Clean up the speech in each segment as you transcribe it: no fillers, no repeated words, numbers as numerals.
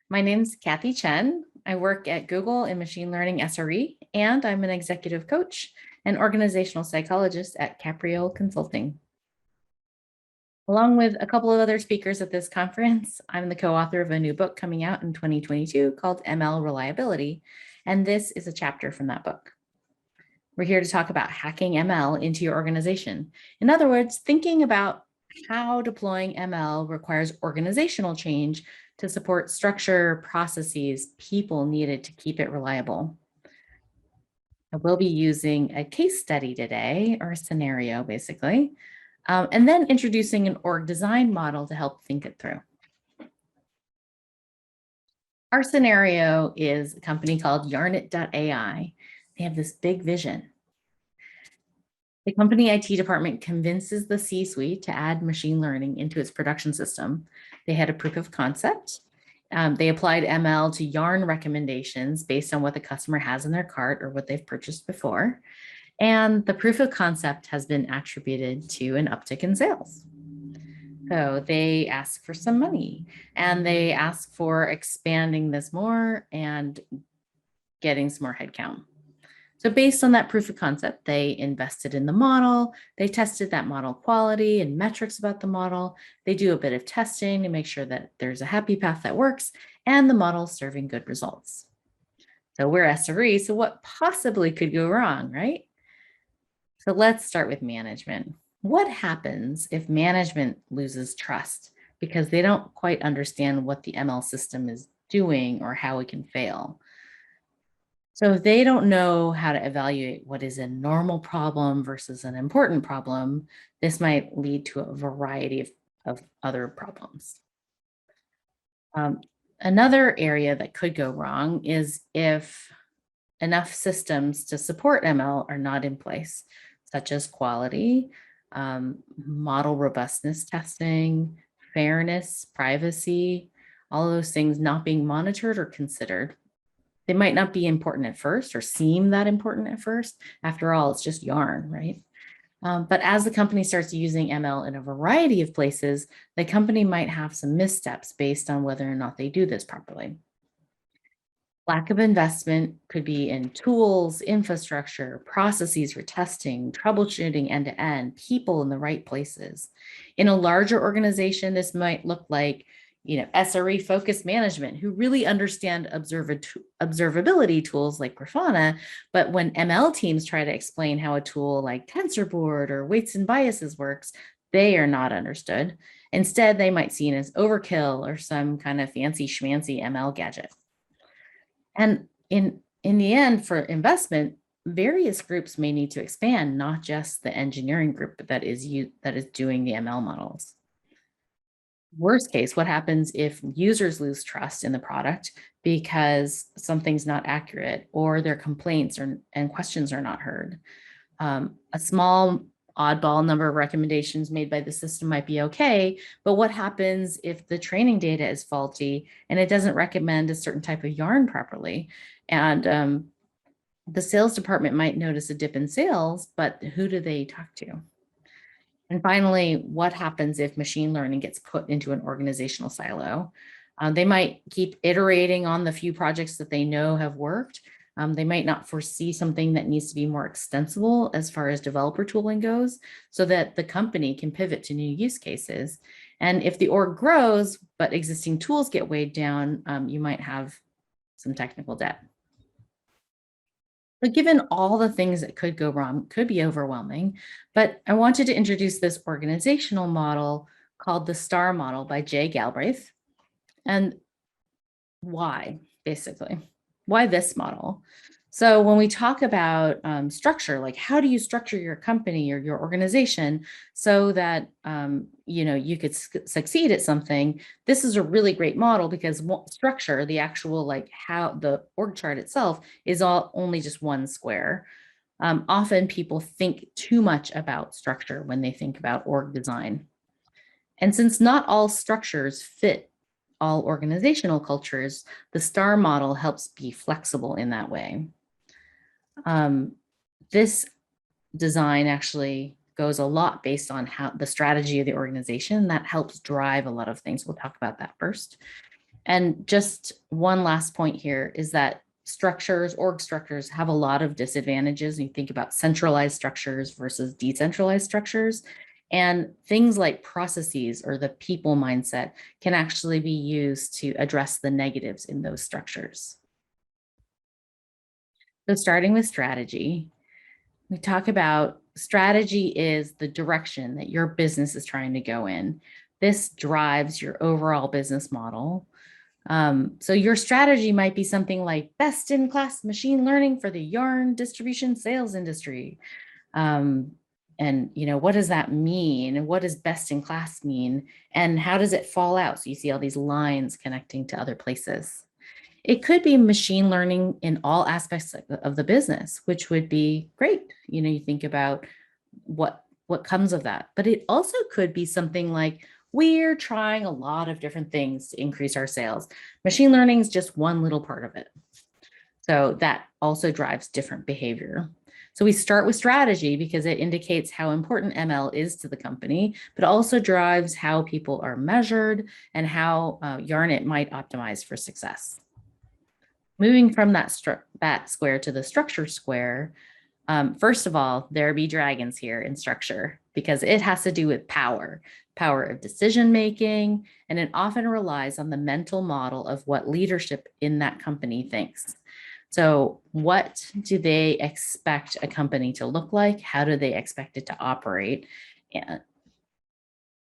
My name's Cathy Chen. I work at Google in machine learning SRE, and I'm an executive coach and organizational psychologist at Capriole Consulting. Along with a couple of other speakers at this conference, I'm the co-author of a new book coming out in 2022 called ML Reliability, and this is a chapter from that book. We're here to talk about hacking ML into your organization. In other words, thinking about how deploying ML requires organizational change to support structure, processes, people needed to keep it reliable. I will be using a case study today, or a scenario basically, and then introducing an org design model to help think it through. Our scenario is a company called Yarnit.ai. They have this big vision. The company IT department convinces the C-suite to add machine learning into its production system. They had a proof of concept. They applied ML to yarn recommendations based on what the customer has in their cart or what they've purchased before. And the proof of concept has been attributed to an uptick in sales. So they ask for some money and they ask for expanding this more and getting some more headcount. So based on that proof of concept, they invested in the model, they tested that model quality and metrics about the model, they do a bit of testing to make sure that there's a happy path that works, and the model's serving good results. So we're SRE, so what possibly could go wrong, right? So let's start with management. What happens if management loses trust because they don't quite understand what the ML system is doing or how it can fail? So if they don't know how to evaluate what is a normal problem versus an important problem, this might lead to a variety of other problems. Another area that could go wrong is if enough systems to support ML are not in place, such as quality, model robustness testing, fairness, privacy, all those things not being monitored or considered. They might not be important at first or seem that important at first. After all, it's just yarn, right? But as the company starts using ML in a variety of places, the company might have some missteps based on whether or not they do this properly. Lack of investment could be in tools, infrastructure, processes for testing, troubleshooting end-to-end, people in the right places. In a larger organization, this might look like SRE focused management who really understand observability tools like Grafana, but when ML teams try to explain how a tool like TensorBoard or weights and biases works, they are not understood. Instead, they might see it as overkill or some kind of fancy schmancy ML gadget. And in the end, for investment, various groups may need to expand, not just the engineering group that is doing the ML models. Worst case, what happens if users lose trust in the product because something's not accurate or their complaints and questions are not heard? A small oddball number of recommendations made by the system might be okay, but what happens if the training data is faulty and it doesn't recommend a certain type of yarn properly? And the sales department might notice a dip in sales, but who do they talk to? And finally, what happens if machine learning gets put into an organizational silo? They might keep iterating on the few projects that they know have worked. They might not foresee something that needs to be more extensible as far as developer tooling goes, so that the company can pivot to new use cases. And if the org grows, but existing tools get weighed down, you might have some technical debt. But given all the things that could go wrong, it could be overwhelming. But I wanted to introduce this organizational model called the STAR model by Jay Galbraith. And why, basically? Why this model? So when we talk about structure, like how do you structure your company or your organization so that you could succeed at something, this is a really great model because structure, the actual how the org chart itself is only just one square. Often people think too much about structure when they think about org design. And since not all structures fit all organizational cultures, the STAR model helps be flexible in that way. This design actually goes a lot based on how the strategy of the organization that helps drive a lot of things. We'll talk about that first. And just one last point here is that org structures have a lot of disadvantages. You think about centralized structures versus decentralized structures. And things like processes or the people mindset can actually be used to address the negatives in those structures. So starting with strategy, we talk about strategy is the direction that your business is trying to go in. This drives your overall business model. So your strategy might be something like best in class machine learning for the yarn distribution sales industry. And what does that mean? What does best in class mean? And how does it fall out? So you see all these lines connecting to other places. It could be machine learning in all aspects of the business, which would be great. You think about what comes of that, but it also could be something like we're trying a lot of different things to increase our sales. Machine learning is just one little part of it. So that also drives different behavior. So we start with strategy because it indicates how important ML is to the company, but also drives how people are measured and how Yarnit might optimize for success. Moving from that square to the structure square, first of all, there be dragons here in structure because it has to do with power of decision making, and it often relies on the mental model of what leadership in that company thinks. So what do they expect a company to look like? How do they expect it to operate?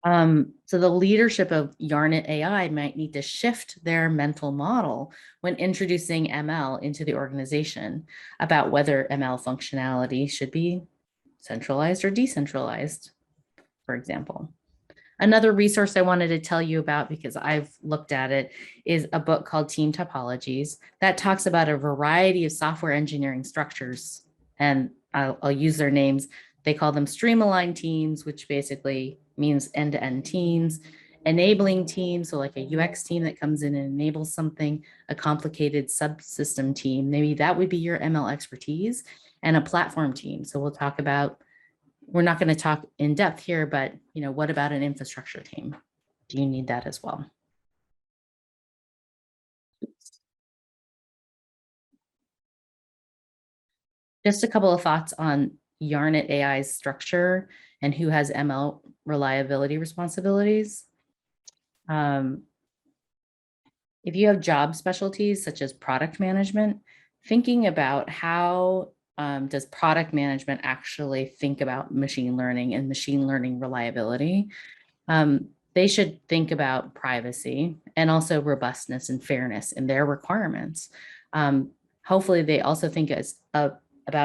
So the leadership of Yarnit AI might need to shift their mental model when introducing ML into the organization about whether ML functionality should be centralized or decentralized, for example. Another resource I wanted to tell you about, because I've looked at it, is a book called Team Topologies that talks about a variety of software engineering structures. And I'll use their names. They call them stream-aligned teams, which basically means end-to-end teams, enabling teams, so like a UX team that comes in and enables something, a complicated subsystem team, maybe that would be your ML expertise, and a platform team. So we'll talk about, we're not going to talk in depth here, but what about an infrastructure team? Do you need that as well? Just a couple of thoughts on Yarnit AI's structure and who has ML reliability responsibilities. If you have job specialties such as product management, thinking about how does product management actually think about machine learning and machine learning reliability, they should think about privacy and also robustness and fairness in their requirements. Hopefully, they also think about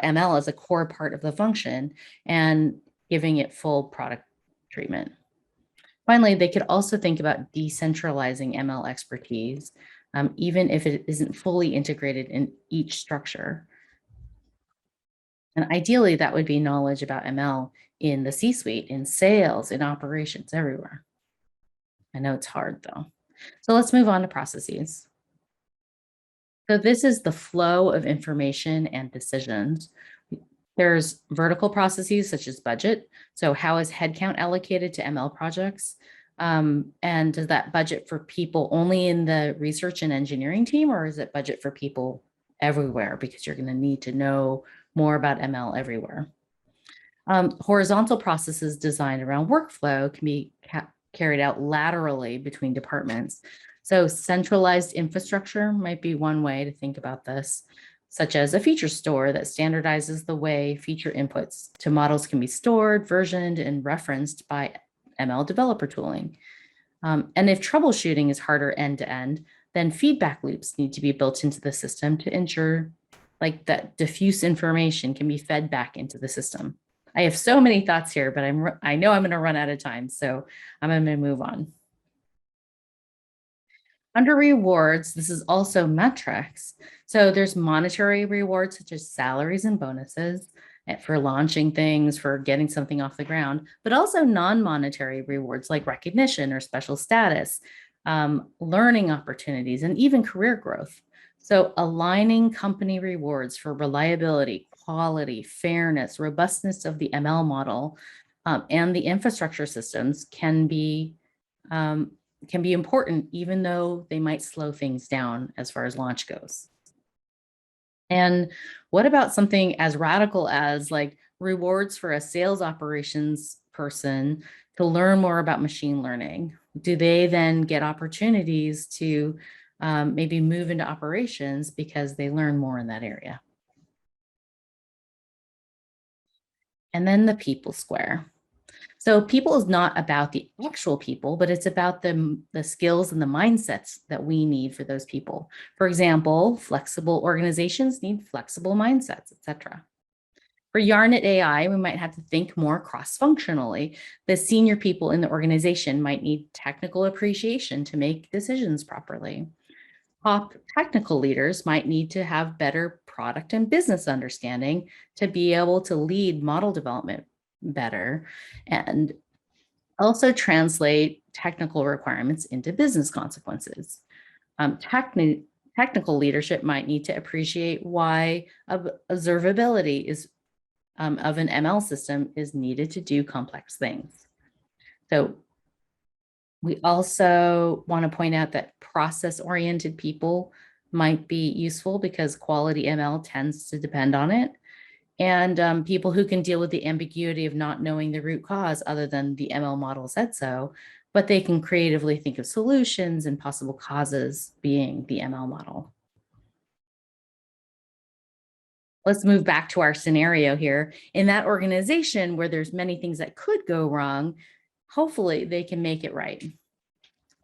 ML as a core part of the function and giving it full product treatment. Finally, they could also think about decentralizing ML expertise, even if it isn't fully integrated in each structure. And ideally, that would be knowledge about ML in the C-suite, in sales, in operations, everywhere. I know it's hard though. So let's move on to processes. So this is the flow of information and decisions. There's vertical processes such as budget. So how is headcount allocated to ML projects? And does that budget for people only in the research and engineering team, or is it budget for people everywhere? Because you're going to need to know more about ML everywhere. Horizontal processes designed around workflow can be carried out laterally between departments. So centralized infrastructure might be one way to think about this, such as a feature store that standardizes the way feature inputs to models can be stored, versioned, and referenced by ML developer tooling. And if troubleshooting is harder end-to-end, then feedback loops need to be built into the system to ensure like that diffuse information can be fed back into the system. I have so many thoughts here, but I know I'm going to run out of time, so I'm going to move on. Under rewards, this is also metrics. So there's monetary rewards such as salaries and bonuses for launching things, for getting something off the ground, but also non-monetary rewards like recognition or special status, learning opportunities, and even career growth. So aligning company rewards for reliability, quality, fairness, robustness of the ML model, and the infrastructure systems can be can be important, even though they might slow things down as far as launch goes. And what about something as radical as like rewards for a sales operations person to learn more about machine learning? Do they then get opportunities to maybe move into operations because they learn more in that area? And then the people square. So people is not about the actual people, but it's about the skills and the mindsets that we need for those people. For example, flexible organizations need flexible mindsets, etc. For Yarnet AI, we might have to think more cross-functionally. The senior people in the organization might need technical appreciation to make decisions properly. Top technical leaders might need to have better product and business understanding to be able to lead model development better and also translate technical requirements into business consequences. Technical leadership might need to appreciate why observability is of an ML system is needed to do complex things. So we also want to point out that process-oriented people might be useful because quality ML tends to depend on it. And people who can deal with the ambiguity of not knowing the root cause other than the ML model said so, but they can creatively think of solutions and possible causes being the ML model. Let's move back to our scenario here. In that organization where there's many things that could go wrong, hopefully they can make it right.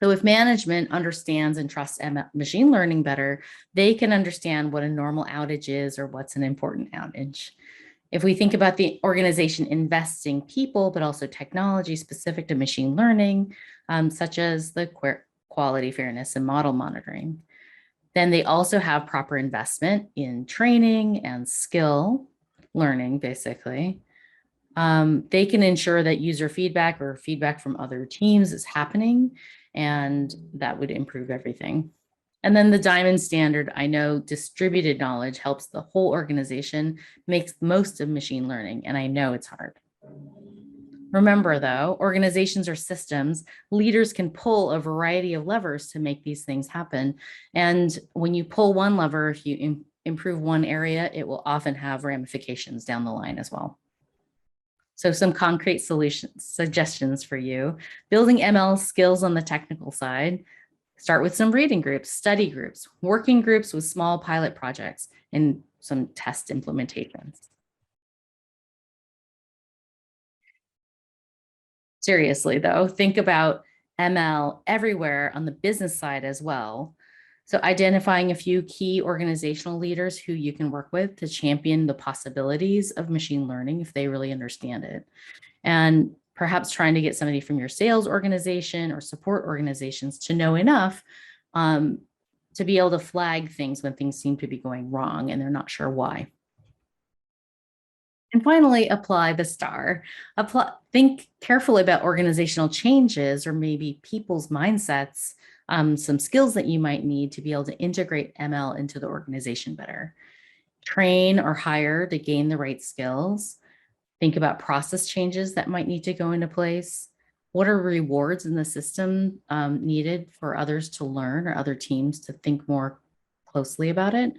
So if management understands and trusts machine learning better, they can understand what a normal outage is or what's an important outage. If we think about the organization investing people, but also technology specific to machine learning, such as the quality, fairness, and model monitoring, then they also have proper investment in training and skill learning, basically. They can ensure that user feedback or feedback from other teams is happening, and that would improve everything. And then the diamond standard, I know distributed knowledge helps the whole organization make most of machine learning, and I know it's hard. Remember though, organizations are systems. Leaders can pull a variety of levers to make these things happen. And when you pull one lever, if you improve one area, it will often have ramifications down the line as well. So some concrete suggestions for you. Building ML skills on the technical side. Start with some reading groups, study groups, working groups with small pilot projects, and some test implementations. Seriously though, think about ML everywhere on the business side as well. So identifying a few key organizational leaders who you can work with to champion the possibilities of machine learning if they really understand it. And perhaps trying to get somebody from your sales organization or support organizations to know enough to be able to flag things when things seem to be going wrong and they're not sure why. And finally, apply the STAR. Think carefully about organizational changes or maybe people's mindsets, some skills that you might need to be able to integrate ML into the organization better. Train or hire to gain the right skills. Think about process changes that might need to go into place. What are rewards in the system needed for others to learn or other teams to think more closely about it?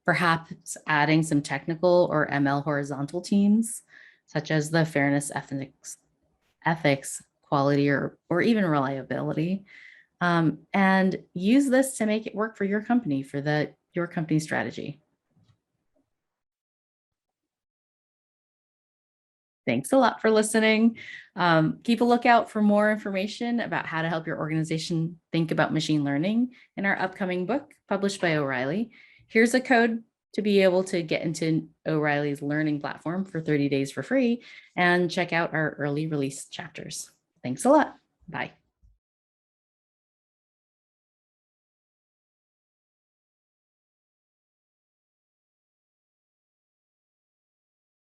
Perhaps adding some technical or ML horizontal teams, such as the fairness, ethics, quality, or even reliability. And use this to make it work for your company, for your company strategy. Thanks a lot for listening. Keep a lookout for more information about how to help your organization think about machine learning in our upcoming book published by O'Reilly. Here's a code to be able to get into O'Reilly's learning platform for 30 days for free and check out our early release chapters. Thanks a lot. Bye.